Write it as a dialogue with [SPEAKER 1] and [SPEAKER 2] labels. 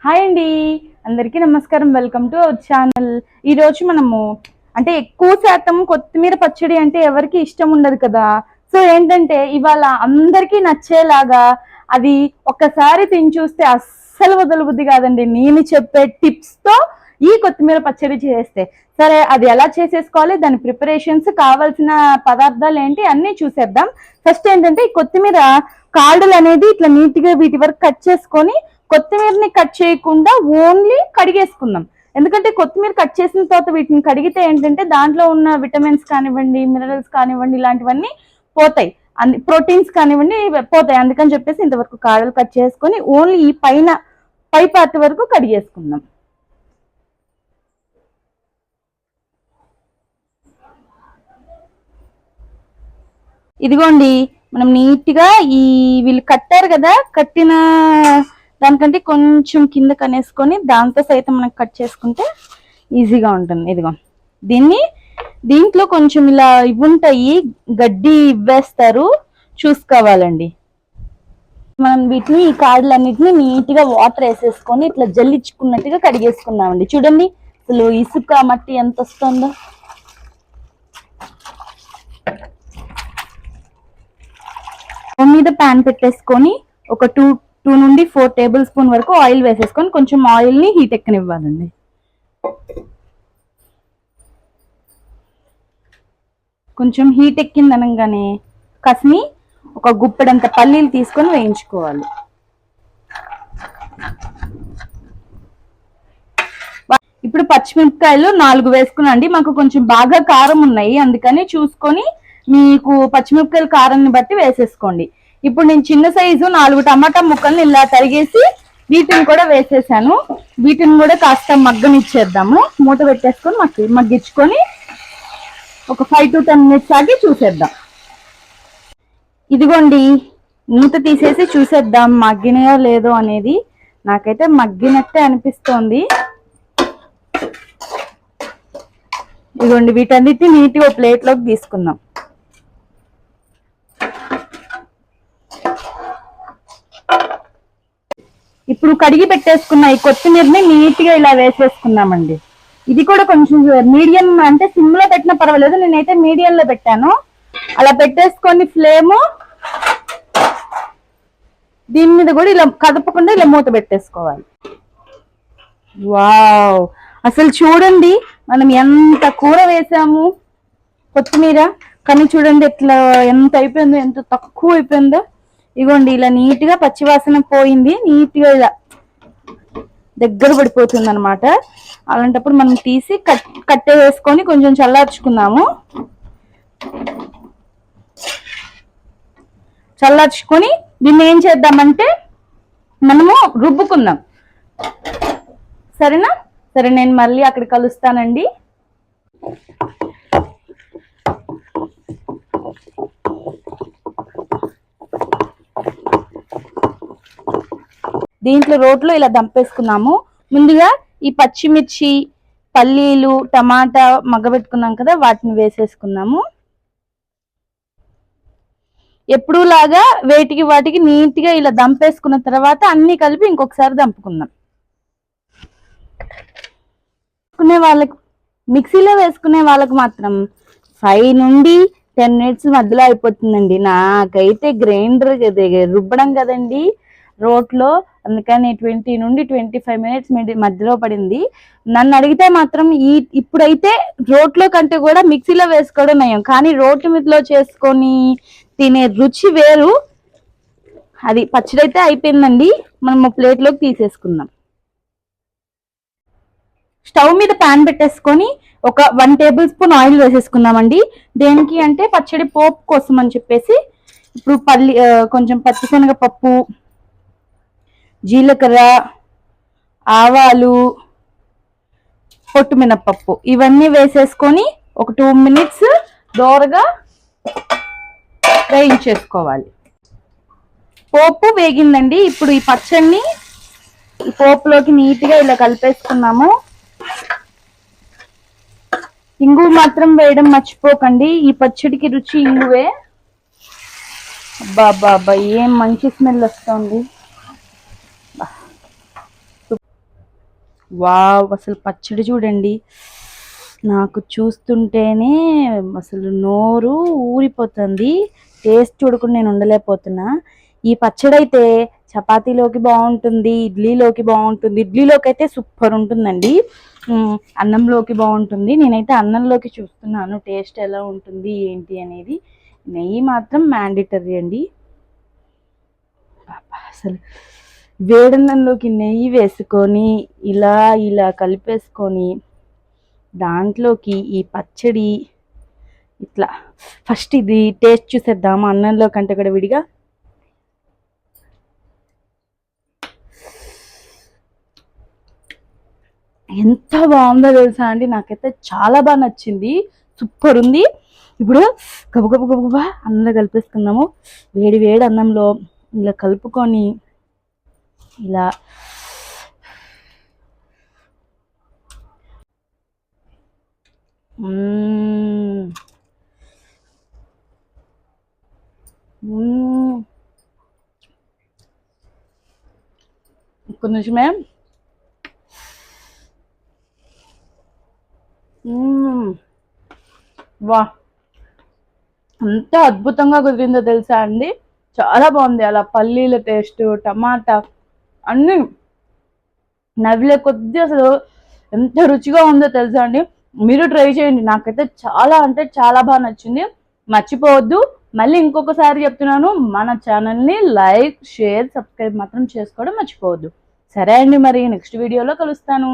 [SPEAKER 1] Hi అండి, అందరికీ నమస్కారం. Welcome to our channel. ఈరోజు మనము అంటే ఎక్కువ శాతం కొత్తిమీర పచ్చడి అంటే ఎవరికి ఇష్టం ఉండదు కదా. సో ఏంటంటే ఇవాళ అందరికీ నచ్చేలాగా అది ఒక్కసారి తిని చూస్తే అస్సలు వదలబుద్ధి కాదండి. నేను చెప్పే టిప్స్తో ఈ కొత్తిమీర పచ్చడి చేస్తే సరే, అది ఎలా చేసేసుకోవాలి, దాని ప్రిపరేషన్స్, కావాల్సిన పదార్థాలు ఏంటి అన్నీ చూసేద్దాం. ఫస్ట్ ఏంటంటే ఈ కొత్తిమీర కాడలు అనేది ఇట్లా నీట్గా వీటి వరకు కట్ చేసుకొని కొత్తిమీరని కట్ చేయకుండా ఓన్లీ కడిగేసుకుందాం. ఎందుకంటే కొత్తిమీర కట్ చేసిన తర్వాత వీటిని కడిగితే ఏంటంటే దాంట్లో ఉన్న విటమిన్స్ కానివ్వండి, మినరల్స్ కానివ్వండి, ఇలాంటివన్నీ పోతాయి, అన్ని ప్రోటీన్స్ కానివ్వండి పోతాయి. అందుకని చెప్పేసి ఇంతవరకు కాడలు కట్ చేసుకొని ఓన్లీ ఈ పై పార్ట్ వరకు కడిగేసుకుందాం. ఇదిగోండి, మనం నీట్గా వీళ్ళు కట్టారు కదా, కట్టిన దానికంటే కొంచెం కింద కనేసుకొని దాంతో సైతం మనం కట్ చేసుకుంటే ఈజీగా ఉంటుంది. ఇదిగో దీంట్లో కొంచెం ఇలా ఇవ్వుంటాయి, గడ్డి ఇవ్వేస్తారు, చూసుకోవాలండి. మనం వీటిని ఈ కాడలన్నిటిని నీట్గా వాటర్ వేసేసుకొని ఇట్లా జల్లించుకున్నట్టుగా కడిగేసుకుందామండి. చూడండి అసలు ఇసుక మట్టి ఎంత వస్తుందో. మీద ప్యాన్ పెట్టేసుకొని ఒక 2 నుండి 4 టేబుల్ స్పూన్ వరకు ఆయిల్ వేసేసుకొని కొంచెం ఆయిల్ ని హీట్ ఎక్కనివ్వాలండి. కొంచెం హీట్ ఎక్కిందనగానే కసిని ఒక గుప్పెడంత పల్లీలు తీసుకొని వేయించుకోవాలి. ఇప్పుడు పచ్చిమిరపకాయలు 4 వేసుకున్నాండి. మాకు కొంచెం బాగా కారం ఉన్నాయి, అందుకని చూసుకొని మీకు పచ్చిమిరపకాయల కారాన్ని బట్టి వేసేసుకోండి. ఇప్పుడు నేను చిన్న సైజు 4 టమాటా ముక్కల్ని ఇలా తరిగేసి వీటిని కూడా వేసేసాను. వీటిని కూడా కాస్త మగ్గనిచ్చేద్దాము. మూత పెట్టేసుకొని మగ్గించుకొని ఒక 5 to 10 minutes ఆగి చూసేద్దాం. ఇదిగోండి, మూత తీసేసి చూసేద్దాం మగ్గినాయో లేదో అనేది. నాకైతే మగ్గినట్టే అనిపిస్తోంది. ఇదిగోండి, వీటన్నిటిని నీట్గా ప్లేట్లోకి తీసుకుందాం. ఇప్పుడు కడిగి పెట్టేసుకున్న ఈ కొత్తిమీరని నీట్గా ఇలా వేసేసుకున్నామండి. ఇది కూడా కొంచెం మీడియం, అంటే సిమ్ లో పెట్టినా పర్వాలేదు, నేనైతే మీడియంలో పెట్టాను. అలా పెట్టేసుకొని ఫ్లేము దీని మీద కూడా ఇలా కదపకుండా ఇలా మూత పెట్టేసుకోవాలి. వావ్, అసలు చూడండి మనం ఎంత కూర వేసాము కొత్తిమీర, కానీ చూడండి ఎట్లా ఎంత అయిపోయిందో, ఎంత తక్కువ అయిపోయిందో. ఇగోండి ఇలా నీట్గా పచ్చివాసన పోయింది, నీట్గా ఇలా దగ్గర పడిపోతుంది అనమాట. అలాంటప్పుడు మనం తీసి కట్టె వేసుకొని కొంచెం చల్లార్చుకుందాము. చల్లార్చుకొని దీన్ని ఏం చేద్దామంటే మనము రుబ్బుకుందాం. సరేనా? సరే, నేను మళ్ళీ అక్కడ కలుస్తానండి. దీంట్లో రోట్లో ఇలా దంపేసుకున్నాము. ముందుగా ఈ పచ్చిమిర్చి, పల్లీలు, టమాటా మగ్గబెట్టుకున్నాం కదా, వాటిని వేసేసుకున్నాము. ఎప్పుడు లాగా వాటికి నీట్గా ఇలా దంపేసుకున్న తర్వాత అన్ని కలిపి ఇంకొకసారి దంపుకుందాం. వాళ్ళకి మిక్సీలో వేసుకునే వాళ్ళకి మాత్రం 5 నుండి 10 minutes మధ్యలో అయిపోతుందండి. నాకైతే గ్రైండర్ రుబ్బడం కదండి రోట్లో, అందుకని 20 నుండి 25 minutes మధ్యలో పడింది. నన్ను అడిగితే మాత్రం ఇప్పుడైతే రోట్లో కంటే కూడా మిక్సీలో వేసుకోవడం నయం, కానీ రోటి మీదలో చేసుకొని తినే రుచి వేరు. అది పచ్చడి అయితే అయిపోయిందండి, మనం ప్లేట్లోకి తీసేసుకుందాం. స్టవ్ మీద ప్యాన్ పెట్టేసుకొని ఒక 1 టేబుల్ స్పూన్ ఆయిల్ వేసేసుకుందామండి. దేనికి అంటే పచ్చడి పోపు కోసం అని చెప్పేసి. ఇప్పుడు కొంచెం పచ్చిశనగపప్పు, జీలకర్ర, ఆవాలు, పొట్టు మినపప్పు ఇవన్నీ వేసేసుకొని ఒక 2 minutes దోరగా వేయించేసుకోవాలి. పోపు వేగిందండి. ఇప్పుడు ఈ పచ్చడిని ఈ పోపులోకి నీట్గా ఇలా కలిపేసుకున్నాము. ఇంగువ మాత్రం వేయడం మర్చిపోకండి, ఈ పచ్చడికి రుచి ఇంగువే. అబ్బా ఏం మంచి స్మెల్ వస్తుంది. వావ్, అసలు పచ్చడి చూడండి, నాకు చూస్తుంటేనే అసలు నోరు ఊరిపోతుంది. టేస్ట్ చూడకుండా నేను ఉండలేకపోతున్నా. ఈ పచ్చడి అయితే చపాతీలోకి బాగుంటుంది, ఇడ్లీలోకి బాగుంటుంది. ఇడ్లీలోకి అయితే సూపర్ ఉంటుందండి. అన్నంలోకి బాగుంటుంది. నేనైతే అన్నంలోకి చూస్తున్నాను టేస్ట్ ఎలా ఉంటుంది ఏంటి అనేది. నెయ్యి మాత్రం మ్యాండేటరీ అండి. అసలు వేడన్నంలోకి నెయ్యి వేసుకొని ఇలా ఇలా కలిపేసుకొని దాంట్లోకి ఈ పచ్చడి ఇట్లా ఫస్ట్ ఇది టేస్ట్ చూసేద్దాము అన్నంలో కంటే కూడా విడిగా. ఎంత బాగుందో తెలుసా అండి, నాకైతే చాలా బాగా నచ్చింది. సూపర్ ఉంది. ఇప్పుడు గబగబ గబగబా అన్నంలో కలిపేసుకుందాము. వేడి వేడి అన్నంలో ఇలా కలుపుకొని ఇలా ఒక్క నిమిషమే. వా, అంత అద్భుతంగా కుదిరిందో తెలుసా అండి. చాలా బాగుంది. అలా పల్లీల టేస్ట్, టమాటా అన్నీ నవ్విలే కొద్ది అసలు ఎంత రుచిగా ఉందో తెలుసా అండి. మీరు ట్రై చేయండి. నాకైతే చాలా అంటే చాలా బాగా నచ్చింది. మర్చిపోవద్దు, మళ్ళీ ఇంకొకసారి చెప్తున్నాను, మన ఛానల్ని లైక్, షేర్, సబ్స్క్రైబ్ మాత్రం చేసుకోవడం మర్చిపోవద్దు. సరే అండి, మరి నెక్స్ట్ వీడియోలో కలుస్తాను.